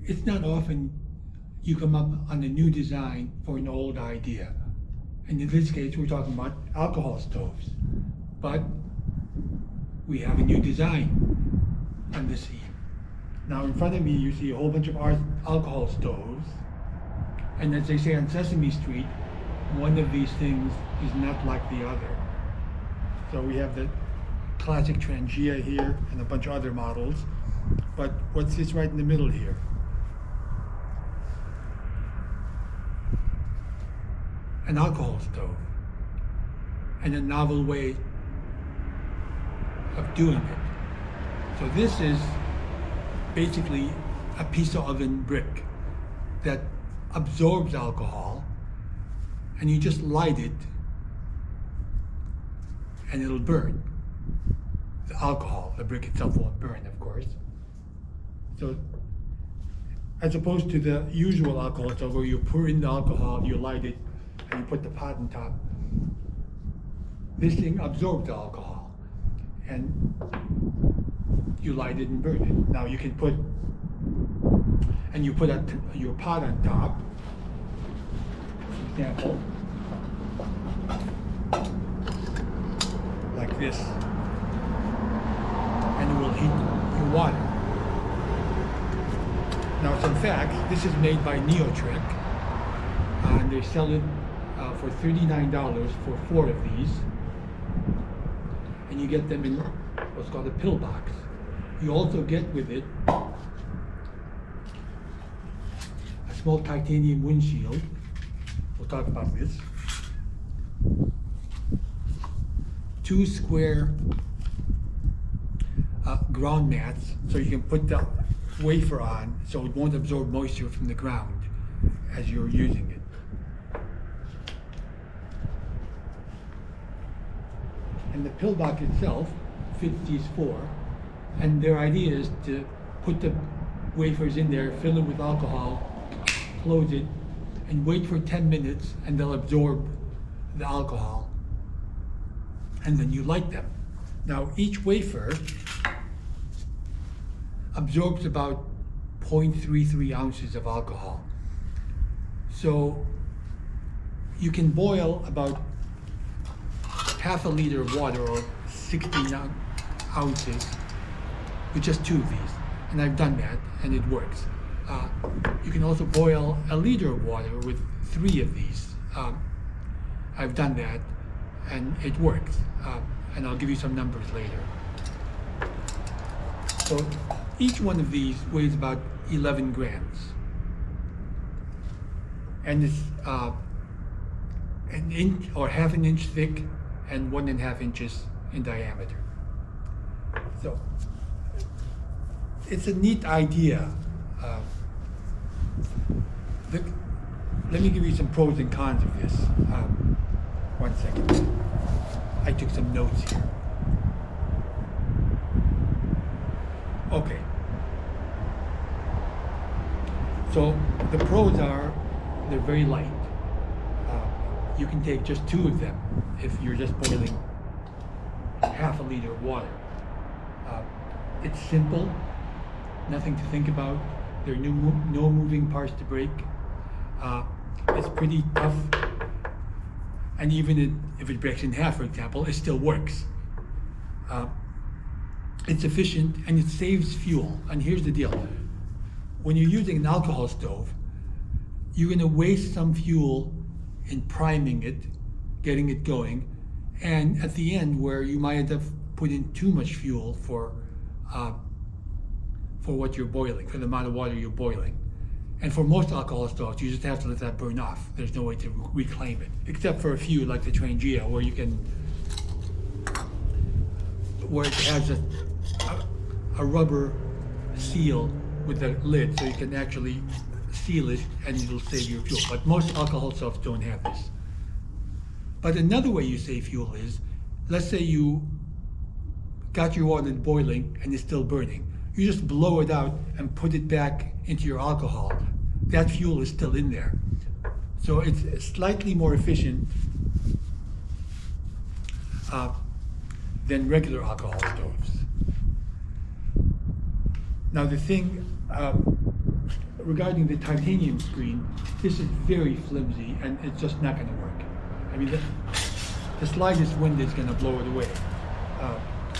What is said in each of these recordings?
it's not often you come up on a new design for an old idea. And in this case, we're talking about alcohol stoves. But we have a new design on the scene. Now in front of me, you see a whole bunch of alcohol stoves. And as they say on Sesame Street, one of these things is not like the other. So we have the classic Trangia here and a bunch of other models. But what's this right in the middle here? An alcohol stove, and a novel way of doing it. So this is basically a piece of oven brick that absorbs alcohol, and you just light it and it'll burn. The alcohol, the brick itself won't burn, of course. So as opposed to the usual alcohol stove where you pour in the alcohol, you light it, and you put the pot on top, this thing absorbs the alcohol and you light it and burn it. Now you can put, and you put your pot on top, for example, like this, and it will heat your water. Now some facts, this is made by NeoTrekk, and they sell it for $39 for 4 of these, and you get them in what's called a pill box. You also get with it a small titanium windshield. We'll talk about this. 2 square ground mats, so you can put the wafer on so it won't absorb moisture from the ground as you're using it. And the pill box itself fits these 4, and their idea is to put the wafers in there, fill it with alcohol, close it, and wait for 10 minutes, and they'll absorb the alcohol, and then you light them. Now each wafer absorbs about 0.33 ounces of alcohol. So you can boil about half a liter of water, or 16 ounces, with just 2 of these. And I've done that, and it works. You can also boil a liter of water with 3 of these. I've done that, and it works. And I'll give you some numbers later. So each one of these weighs about 11 grams. And it's an inch or half an inch thick and 1.5 inches in diameter. So it's a neat idea. Let me give you some pros and cons of this. One second. I took some notes here. Okay. So the pros are they're very light. You can take just 2 of them if you're just boiling half a liter of water. It's simple, nothing to think about. There are no moving parts to break. It's pretty tough, and even if it breaks in half, for example, it still works. It's efficient and it saves fuel. And here's the deal. When you're using an alcohol stove, you're going to waste some fuel in priming it, getting it going, and at the end where you might have put in too much fuel for what you're boiling, for the amount of water you're boiling. And for most alcohol stoves, you just have to let that burn off. There's no way to reclaim it, except for a few like the Trangia, where you can, where it has a rubber seal with the lid, so you can actually seal it and it'll save your fuel. But most alcohol stoves don't have this. But another way you save fuel is, let's say you got your water boiling and it's still burning. You just blow it out and put it back into your alcohol. That fuel is still in there. So it's slightly more efficient than regular alcohol stoves. Now the thing regarding the titanium screen, this is very flimsy and it's just not going to work. I mean, the slightest wind is going to blow it away.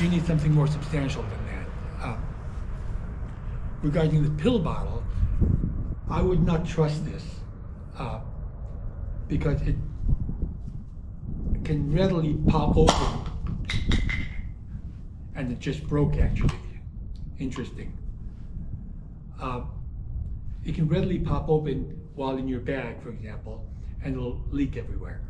You need something more substantial than that. Regarding the pill bottle, I would not trust this because it can readily pop open, and it just broke actually. Interesting. It can readily pop open while in your bag, for example, and it'll leak everywhere.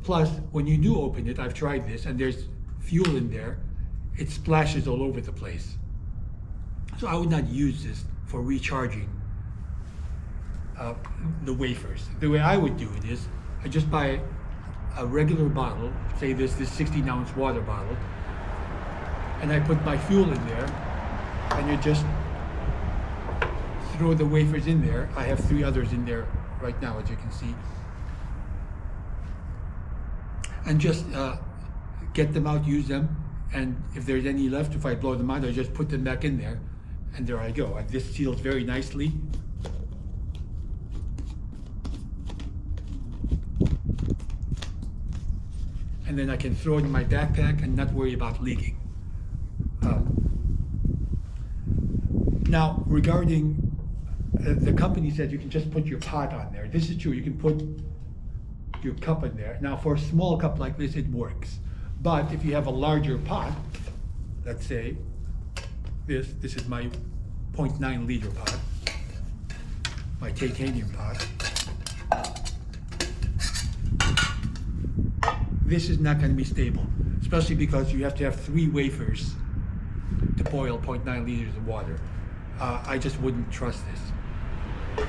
Plus, when you do open it, I've tried this, and there's fuel in there, it splashes all over the place. So I would not use this for recharging the wafers. The way I would do it is, I just buy a regular bottle, say this 16-ounce water bottle, and I put my fuel in there, and you just throw the wafers in there. I have 3 others in there right now, as you can see. And just get them out, use them, and if there's any left, if I blow them out, I just put them back in there, and there I go. And this seals very nicely. And then I can throw it in my backpack and not worry about leaking. Now, regarding the company said you can just put your pot on there. This is true. You can put your cup in there. Now, for a small cup like this, it works. But if you have a larger pot, let's say this is my 0.9 liter pot, my titanium pot. This is not going to be stable, especially because you have to have 3 wafers to boil 0.9 liters of water. I just wouldn't trust this.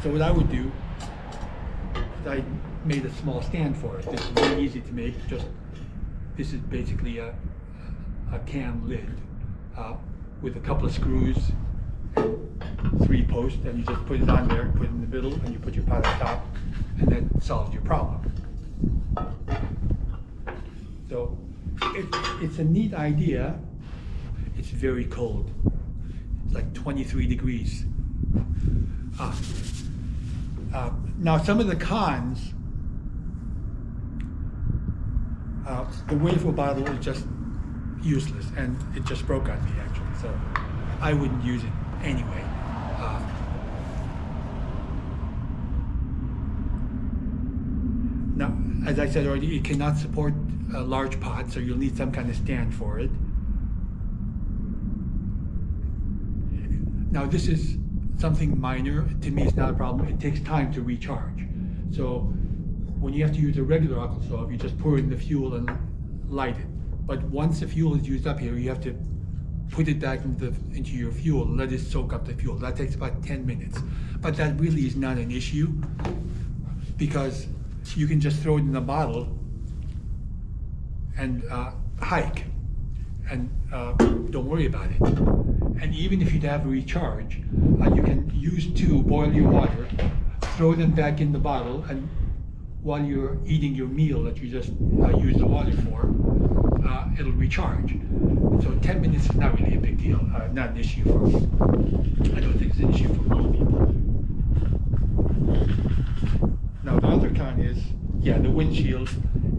So what I would do is I made a small stand for it. This is very easy to make. This is basically a can lid with a couple of screws and 3 posts, and you just put it on there, put it in the middle, and you put your pot on top, and that solves your problem. So it's a neat idea. It's very cold. It's like 23 degrees. Now some of the cons, the wafer bottle is just useless, and it just broke on me actually, so I wouldn't use it anyway. Now, as I said already, it cannot support a large pot, so you'll need some kind of stand for it. Now, this is something minor. To me, it's not a problem. It takes time to recharge. So when you have to use a regular alcohol stove, you just pour in the fuel and light it. But once the fuel is used up here, you have to put it back into your fuel, let it soak up the fuel. That takes about 10 minutes. But that really is not an issue, because you can just throw it in a bottle and hike, and don't worry about it. And even if you have a recharge, you can use 2, boil your water, throw them back in the bottle, and while you're eating your meal that you just used the water for, it'll recharge. So 10 minutes is not really a big deal, not an issue for me. I don't think it's an issue for most people. Now the other con is, yeah, the windshield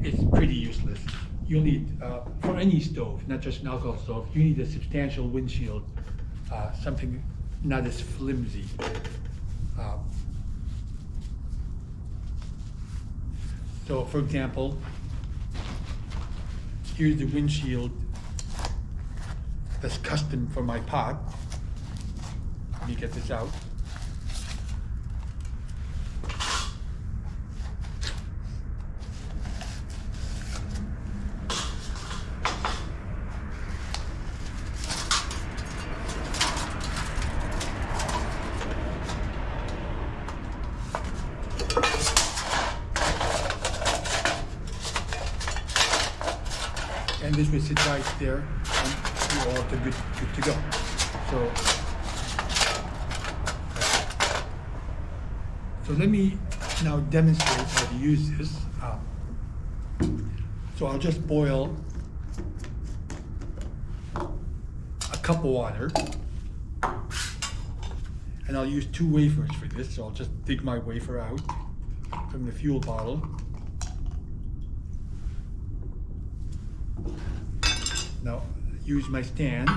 is pretty useless. You'll need, for any stove, not just an alcohol stove, you need a substantial windshield, something not as flimsy. So for example, here's the windshield that's custom for my pot. Let me get this out. And this will sit right there, and you're all good to go. So let me now demonstrate how to use this. So I'll just boil a cup of water, and I'll use 2 wafers for this, so I'll just dig my wafer out from the fuel bottle. Now, use my stand.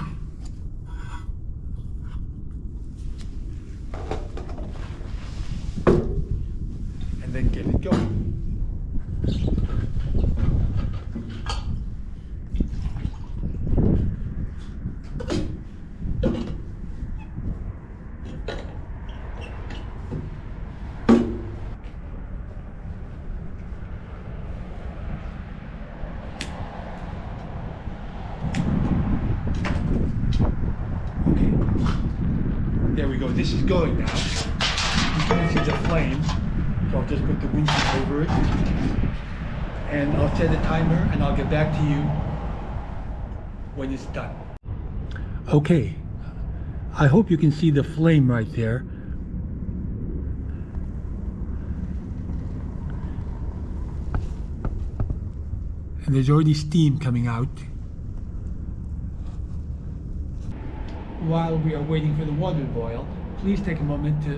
And then get it going. Okay, there we go. This is going now. You can see the flame. So I'll just put the windshield over it, and I'll set a timer, and I'll get back to you when it's done. Okay, I hope you can see the flame right there. And there's already steam coming out. While we are waiting for the water to boil, please take a moment to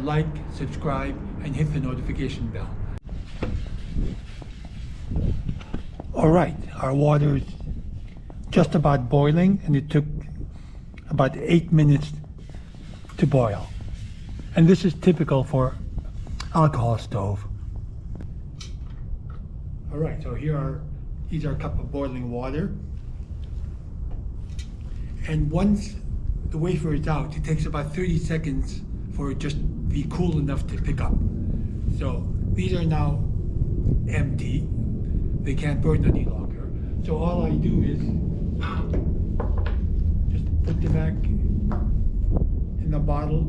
like, subscribe, and hit the notification bell. All right, our water is just about boiling, and it took about 8 minutes to boil. And this is typical for alcohol stove. All right, so these are a cup of boiling water. And once the wafer is out, it takes about 30 seconds for it just be cool enough to pick up. So these are now empty. They can't burn any longer. So all I do is just put them back in the bottle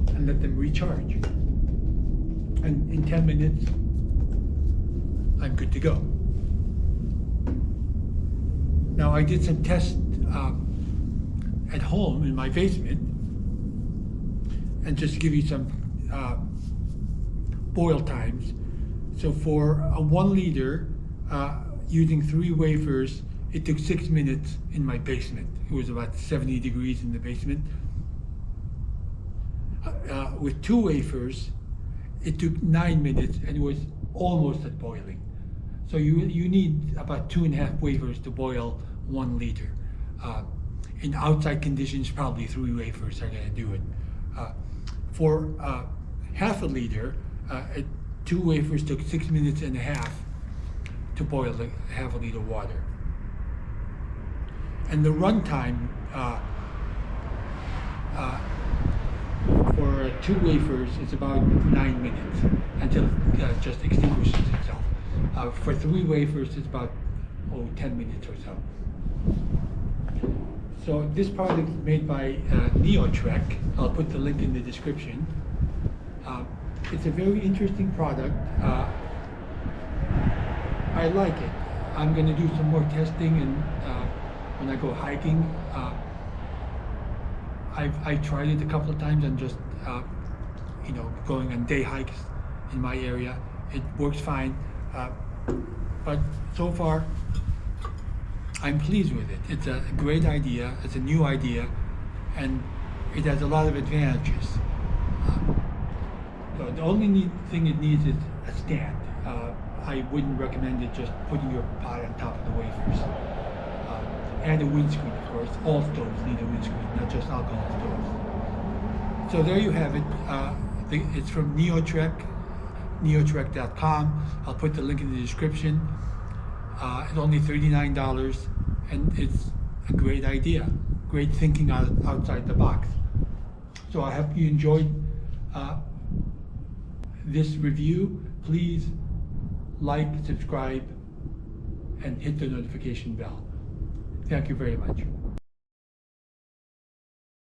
and let them recharge. And in 10 minutes, I'm good to go. Now I did some tests at home in my basement, and just to give you some boil times. So for a 1 liter, using 3 wafers, it took 6 minutes in my basement. It was about 70 degrees in the basement. With 2 wafers, it took 9 minutes, and it was almost at boiling. So you need about 2.5 wafers to boil 1 liter. In outside conditions, probably 3 wafers are going to do it. For half a liter, 2 wafers took 6 minutes and a half to boil the half a liter water. And the runtime for 2 wafers is about 9 minutes until it just extinguishes itself. For 3 wafers, it's about 10 minutes or so. So this product is made by NeoTrekk. I'll put the link in the description. It's a very interesting product. I like it. I'm going to do some more testing, and when I go hiking, I've tried it a couple of times, and just going on day hikes in my area. It works fine, but so far I'm pleased with it. It's a great idea. It's a new idea, and it has a lot of advantages. So the only thing it needs is a stand. I wouldn't recommend it just putting your pot on top of the wafers. And a windscreen, of course. All stoves need a windscreen, not just alcohol stoves. So there you have it. It's from NeoTrekk, NeoTrekk.com. I'll put the link in the description. It's only $39, and it's a great idea. Great thinking outside the box. So I hope you enjoyed this review. Please like, subscribe, and hit the notification bell. Thank you very much.